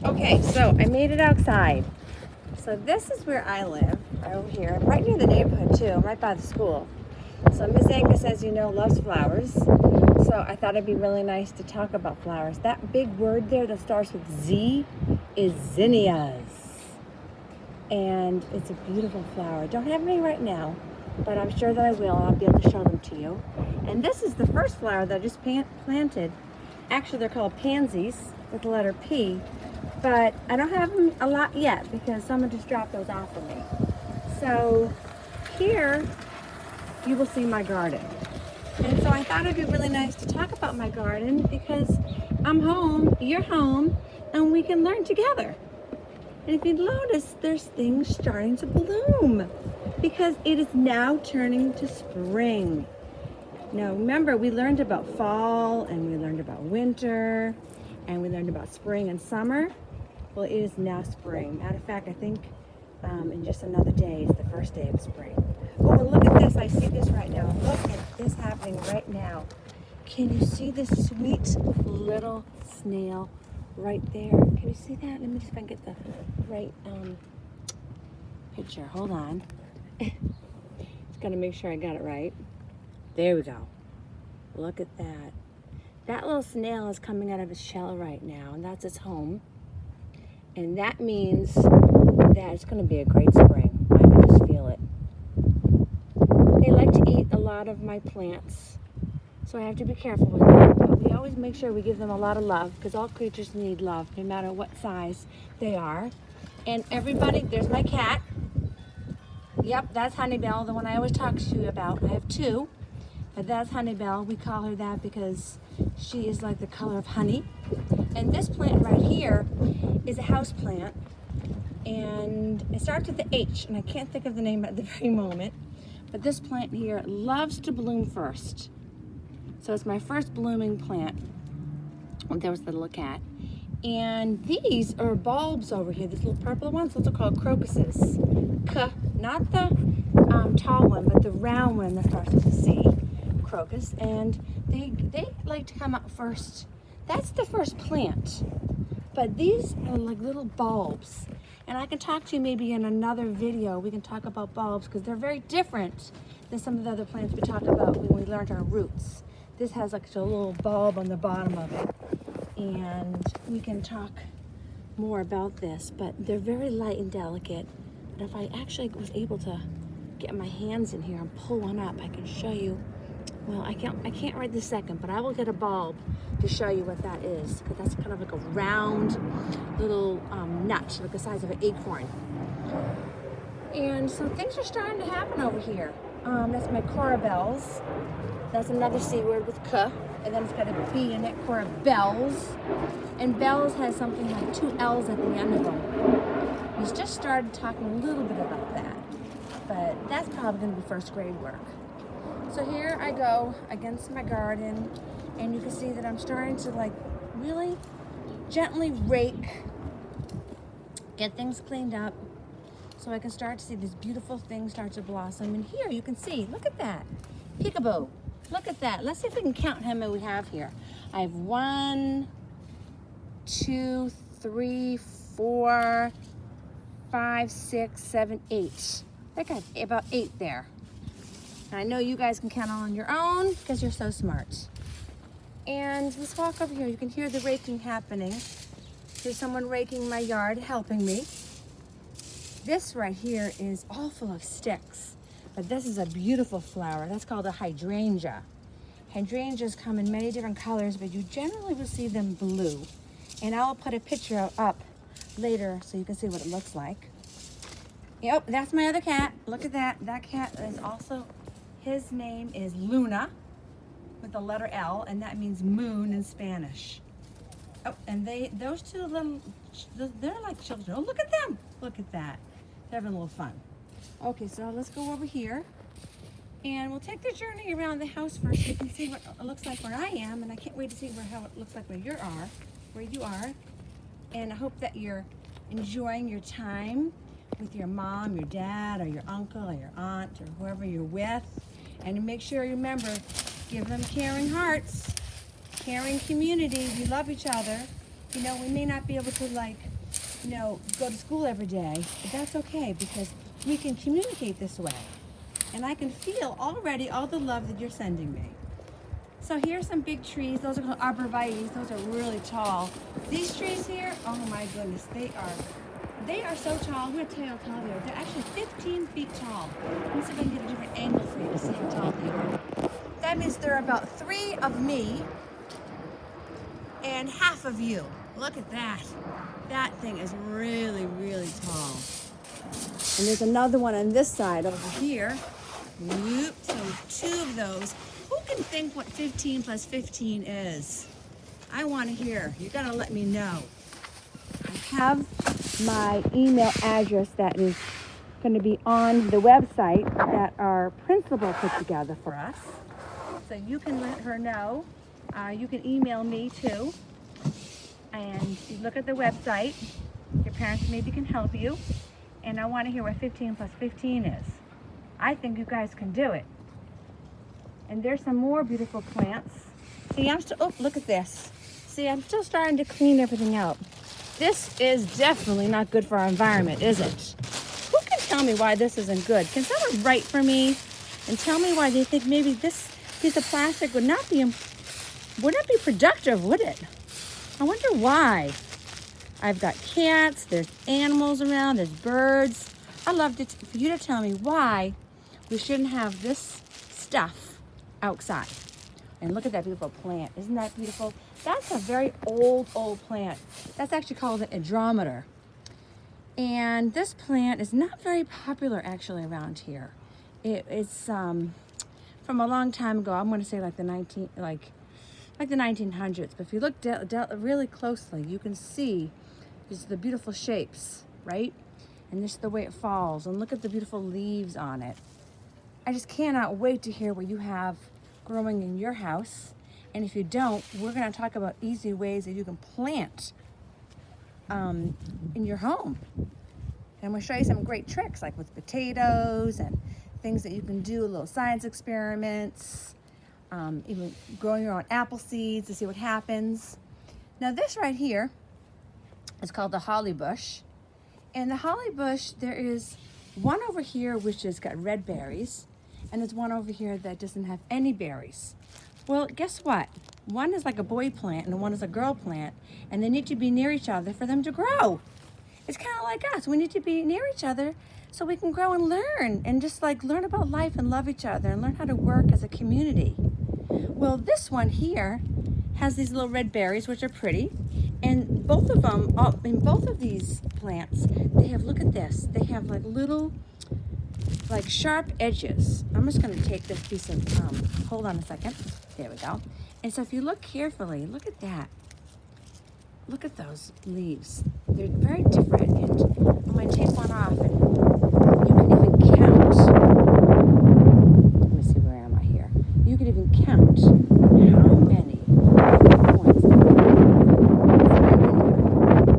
Okay, so I made it outside. So this is where I live, over here, right near the neighborhood too, right by the school. So Miss Angus, as you know, loves flowers. So I thought it'd be really nice to talk about flowers. That big word there that starts with Z is zinnias. And it's a beautiful flower. I don't have any right now, but I'm sure that I will. I'll be able to show them to you. And this is the first flower that I just planted. Actually, they're called pansies with the letter P. But I don't have them a lot yet because someone just dropped those off for me. So here you will see my garden. And so I thought it'd be really nice to talk about my garden because I'm home, you're home, and we can learn together. And if you notice, there's things starting to bloom because it is now turning to spring. Now remember, we learned about fall and we learned about winter and we learned about spring and summer. Well, it is now spring. Matter of fact, I think in just another day is the first day of spring. Oh, and look at this. I see this right now. Look at this happening right now. Can you see this sweet little snail right there? Can you see that? Let me just get the right picture. Hold on. Just got to make sure I got it right. There we go. Look at that. That little snail is coming out of its shell right now, and that's its home. And that means that it's going to be a great spring. I can just feel it. They like to eat a lot of my plants, so I have to be careful with that. But we always make sure we give them a lot of love because all creatures need love, no matter what size they are. And everybody, there's my cat. Yep, that's Honeybell, the one I always talk to you about. I have two, but that's Honeybell. We call her that because she is like the color of honey. And this plant right here is a house plant, and it starts with the H, and I can't think of the name at the very moment. But this plant here loves to bloom first. So it's my first blooming plant. Oh, there was the little cat. And these are bulbs over here, these little purple ones. Those are called crocuses. Not the tall one, but the round one that starts with a C. Crocus. And they like to come out first. That's the first plant. But these are like little bulbs. And I can talk to you maybe in another video. We can talk about bulbs because they're very different than some of the other plants we talked about when we learned our roots. This has like a little bulb on the bottom of it. And we can talk more about this, but they're very light and delicate. But if I actually was able to get my hands in here and pull one up, I can show you. Well, I can't right this second, but I will get a bulb to show you what that is, because that's kind of like a round little nut, like the size of an acorn. And so things are starting to happen over here. That's my corabells. That's another C word with K, and then it's got a B in it, corabells. And bells has something like 2 L's at the end of them. He's just started talking a little bit about that, but that's probably going to be first grade work. So here I go against my garden, and you can see that I'm starting to like really gently rake, get things cleaned up, so I can start to see this beautiful thing start to blossom. And here you can see, look at that, peekaboo. Look at that. Let's see if we can count how many we have here. I have 1, 2, 3, 4, 5, 6, 7, 8. I got about 8 there. And I know you guys can count on your own because you're so smart. And let's walk over here. You can hear the raking happening. There's someone raking my yard, helping me. This right here is all full of sticks, but this is a beautiful flower. That's called a hydrangea. Hydrangeas come in many different colors, but you generally will see them blue. And I'll put a picture up later so you can see what it looks like. Yep, that's my other cat. Look at that. That cat is also, his name is Luna with the letter L, and that means moon in Spanish. Oh, and those two little, they're like children. Oh, look at them. Look at that. They're having a little fun. Okay, so let's go over here. And we'll take the journey around the house first so you can see what it looks like where I am. And I can't wait to see how it looks like where you are. And I hope that you're enjoying your time with your mom, your dad, or your uncle, or your aunt, or whoever you're with. And make sure you remember, give them caring hearts, caring community. We love each other. You know, we may not be able to like go to school every day, but that's okay because we can communicate this way. And I can feel already all the love that you're sending me. So here's some big trees. Those are called arborvitaes. Those are really tall. These trees here, oh my goodness, they are so tall. I'm going to tell you how tall they are. They're actually 15 feet tall. Let me see if I can get a different angle for you to see how tall they are. That means there are about 3 of me and half of you. Look at that. That thing is really, really tall. And there's another one on this side over here. Whoop, so 2 of those. Who can think what 15 plus 15 is? I want to hear. You got to let me know. I have my email address that is going to be on the website that our principal put together for us. So you can let her know. You can email me too. And you look at the website. Your parents maybe can help you. And I want to hear what 15 plus 15 is. I think you guys can do it. And there's some more beautiful plants. See, oh, look at this. See, I'm still starting to clean everything out. This is definitely not good for our environment, is it? Who can tell me why this isn't good? Can someone write for me and tell me why they think maybe this piece of plastic would not be productive, would it? I wonder why. I've got cats, there's animals around, there's birds. I'd love for you to tell me why we shouldn't have this stuff outside. And look at that beautiful plant. Isn't that beautiful? That's a very old plant. That's actually called an Andrometer. And this plant is not very popular actually around here. It's from a long time ago. I'm going to say like the 1900s. But if you look really closely, you can see just the beautiful shapes, right? And just the way it falls. And look at the beautiful leaves on it. I just cannot wait to hear what you have growing in your house. And if you don't, we're going to talk about easy ways that you can plant in your home. And I'm going to show you some great tricks, like with potatoes and things that you can do, little science experiments, even growing your own apple seeds to see what happens. Now this right here is called the holly bush. And the holly bush, there is one over here which has got red berries, and there's one over here that doesn't have any berries. Well, guess what? One is like a boy plant and one is a girl plant, and they need to be near each other for them to grow. It's kind of like us. We need to be near each other so we can grow and learn, and just like learn about life and love each other and learn how to work as a community. Well, this one here has these little red berries, which are pretty, and both of them, in both of these plants, they have, look at this, they have like little, like sharp edges. I'm just going to take this piece of, hold on a second. There we go. And so if you look carefully, look at that. Look at those leaves. They're very different. And I'm going to take one off, and you can even count. Let me see, where am I here? You can even count how many points.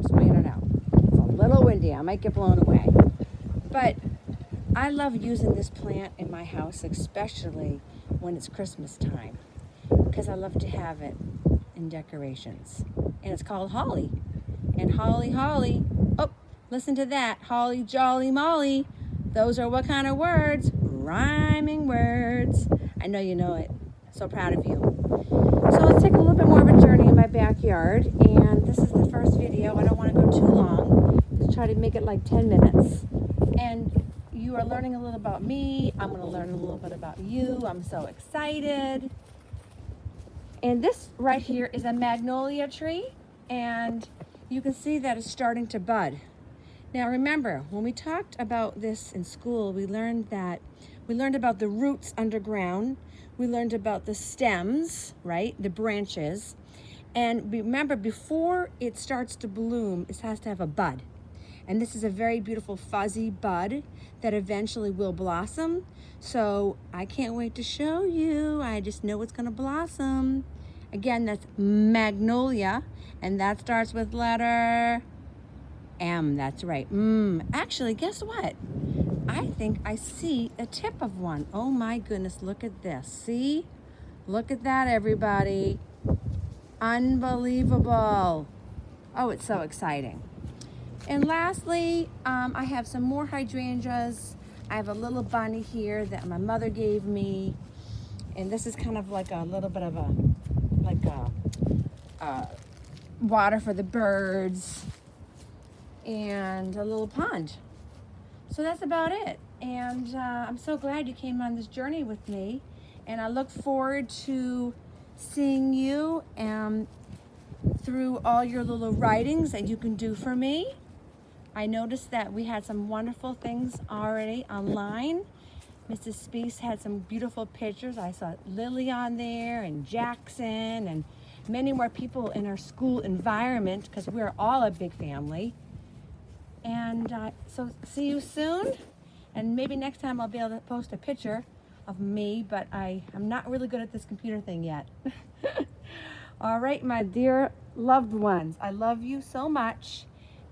Just wait it out. It's a little windy. I might get blown away. But I love using this plant in my house, especially when it's Christmas time, because I love to have it in decorations. And it's called holly. And holly, oh, listen to that. Holly, jolly, molly. Those are what kind of words? Rhyming words. I know you know it. So proud of you. So let's take a little bit more of a journey in my backyard. And this is the first video. I don't want to go too long. Let's try to make it like 10 minutes. And you are learning a little about me. I'm going to learn a little bit about you. I'm so excited. And this right here is a magnolia tree, and you can see that it's starting to bud. Now remember, when we talked about this in school, we learned about the roots underground, we learned about the stems, right, the branches, and remember, before it starts to bloom, it has to have a bud. And this is a very beautiful fuzzy bud that eventually will blossom. So I can't wait to show you. I just know it's gonna blossom. Again, that's magnolia, and that starts with letter M. That's right. Actually, guess what? I think I see a tip of one. Oh my goodness, look at this. See? Look at that, everybody. Unbelievable. Oh, it's so exciting. And lastly, I have some more hydrangeas. I have a little bunny here that my mother gave me. And this is kind of like a little bit of a, like a water for the birds and a little pond. So that's about it. And I'm so glad you came on this journey with me. And I look forward to seeing you through all your little writings that you can do for me. I noticed that we had some wonderful things already online. Mrs. Speece had some beautiful pictures. I saw Lily on there and Jackson and many more people in our school environment because we're all a big family. And so see you soon. And maybe next time I'll be able to post a picture of me, but I'm not really good at this computer thing yet. All right, my dear loved ones, I love you so much.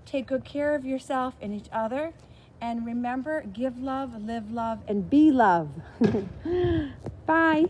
Take good care of yourself and each other. And remember, give love, live love, and be love. Bye.